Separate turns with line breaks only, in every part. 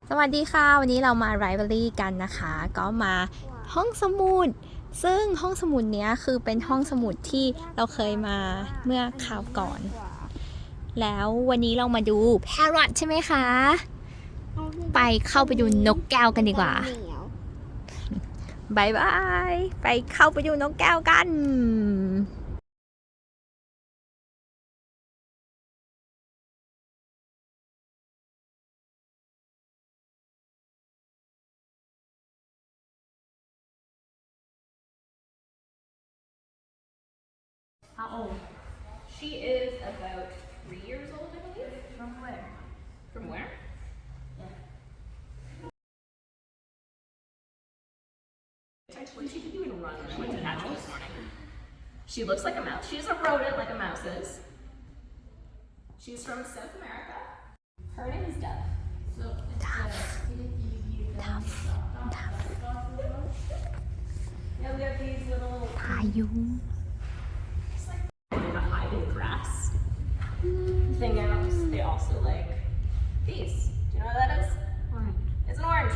สวัสดีค่ะวันนี้เรามาไลบรารีกันนะคะก็มาห้องสมุดซึ่งห้องสมุดเนี้ยคือเป็นห้องสมุดที่เราเคยมาเมื่อคราวก่อนแล้ววันนี้เรามาดู Parrot ใช่ไหมคะไปเข้าไปดูนกแก้วกันดีกว่าบายบายไปเข้าไปดูนกแก้วกัน
How old? She is about 3 years old, I believe.
From where?
From where?
Yeah.
When she didn't even run when I went to catch her this morning. She looks like a mouse. She's a rodent like a mouse is. She's from South America. Her name is Dove.
So it's tough.
Yeah, we have these little
พายุ
to hide in grass. The thing is, they also like these. Do you know what that is?
Orange.
It's an orange.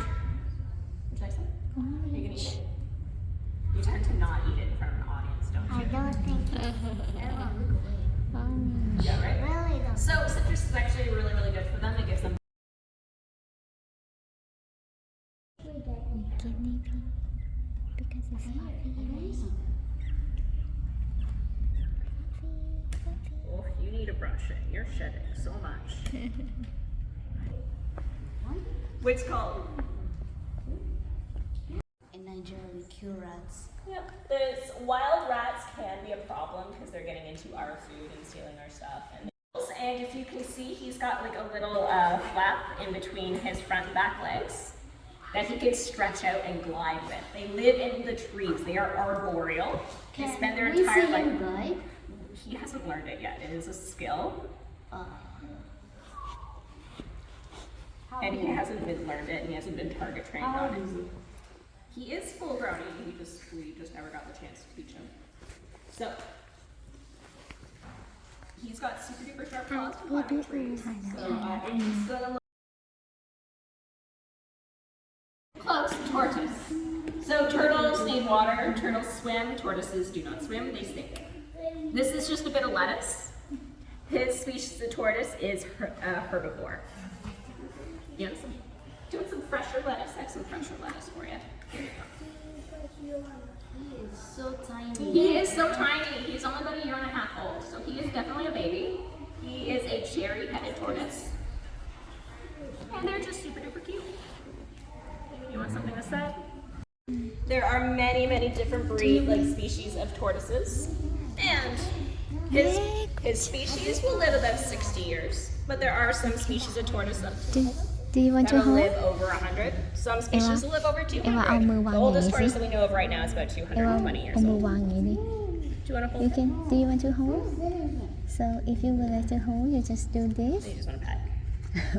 Would you like some? Are you gonna eat it? You tend to not eat it in front of an audience, don't
I
you?
don't think it. I don't look away.
Yeah, right?
Really don't.
So citrus is actually really, really good for them. It gives them
because it's
Oh, you need a brushing. You're shedding so much. Which called?
In Nigeria, we kill rats.
Yep. There's wild rats can be a problem because they're getting into our food and stealing our stuff. And if you can see, he's got like a little flap in between his front and back legs that he can stretch out and glide with. They live in the trees. They are arboreal. They spend their
we
entire
see
life.
him glide?
He hasn't learned it yet. It is a skill. And he hasn't been learned it, and he hasn't been target trained on it. He is full grown. We just never got the chance to teach him. So he's got super duper sharp claws for climbing trees. So he's gonna look close. Tortoise. So turtles need water. Turtles swim. Tortoises do not swim. They sink. This is just a bit of lettuce. His species of tortoise is herbivore. Yes. Doing some fresher lettuce. I have some fresher lettuce for you. Here you go.
He is so tiny.
He is so tiny. He's only about 1.5 years old, so he is definitely a baby. He is a cherry-headed tortoise, and they're just super duper cute. You want something to say? There are many, many different species of tortoises, and his species will live about 60 years. But there are some species of tortoise
Do you want to
that'll
hold
live over 100. Some species will live over 200.
Eva,เอามือวาง
The
อย่าง
oldest
นี้สิ
tortoise that we know of right now is about
เอว่า
220 years
เอามือ
old.
วางอย่างนี้ดิ
Do you want to hold
You
it?
can. Do you want to hold? So if you would like to hold, you just do this.
You just want to pet.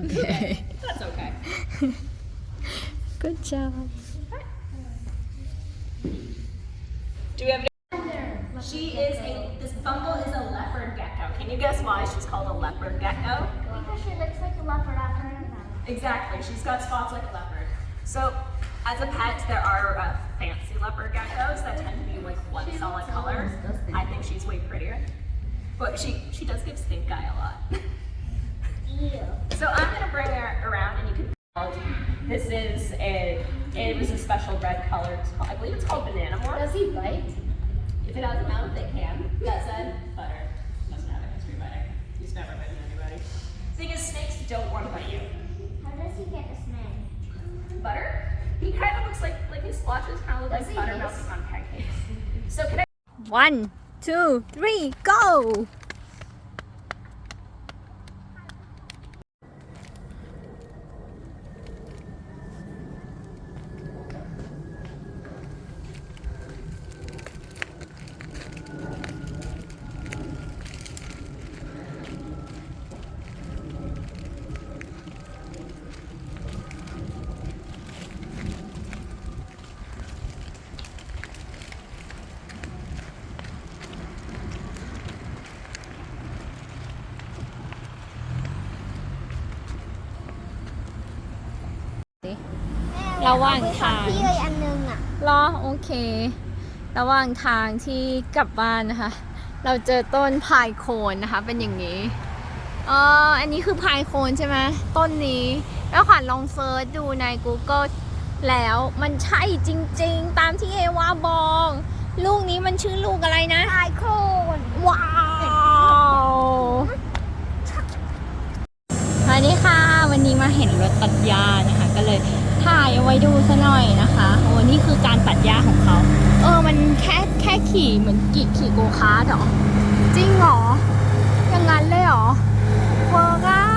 Okay.
That's okay.
Good job.
Do we have this bumble is a leopard gecko. Can you guess why she's called a leopard gecko?
Because she looks like a leopard on her mouth.
Exactly. She's got spots like a leopard. So as a pet, there are fancy leopard geckos that tend to be like one solid color. I think she's way prettier. But she does give stink eye a lot.
Ew.
So I'm gonna bring her around and you can this is it was a special red color. I believe it's called banana morph.
Does he bite?
If it has a mouth, it can. That said, butter doesn't have a history of biting. He's never bitten anybody. Thing is, snakes don't want to bite you.
How does he get a snake?
Butter? He kind of looks like his splotches kind of look like
Does he
buttermilk
hiss?
on pancakes. So can I?
1, 2, 3, go!
แม่
ระหว่าง
เอไปฝก
ทาง
พี่เลยอันนึงอ่ะ
รอโอเค ระหว่างทางที่กลับบ้านนะคะ เราเจอต้นพายโคนนะคะ เป็นอย่างนี้อันนี้คือพายโคนใช่ไหมต้นนี้ แล้วขวัญลองเซิร์ชดูใน Google แล้วมันใช่จริงๆ ตามที่เอวาบอก ลูกนี้มันชื่อลูกอะไรนะ
พายโคน
ว้าวสวัสดีค่ะ วันนี้มาเห็นรถตัดหญ้านะคะ ก็เลยถ่ายเอาไว้ดูซะหน่อยนะคะโอ้นี่คือการตัดหญ้าของเขามันแค่ขี่เหมือนขี่โกคาร์ทเหรอ จริงเหรอ อย่างนั้นเลยเหรอเวิร์กอะ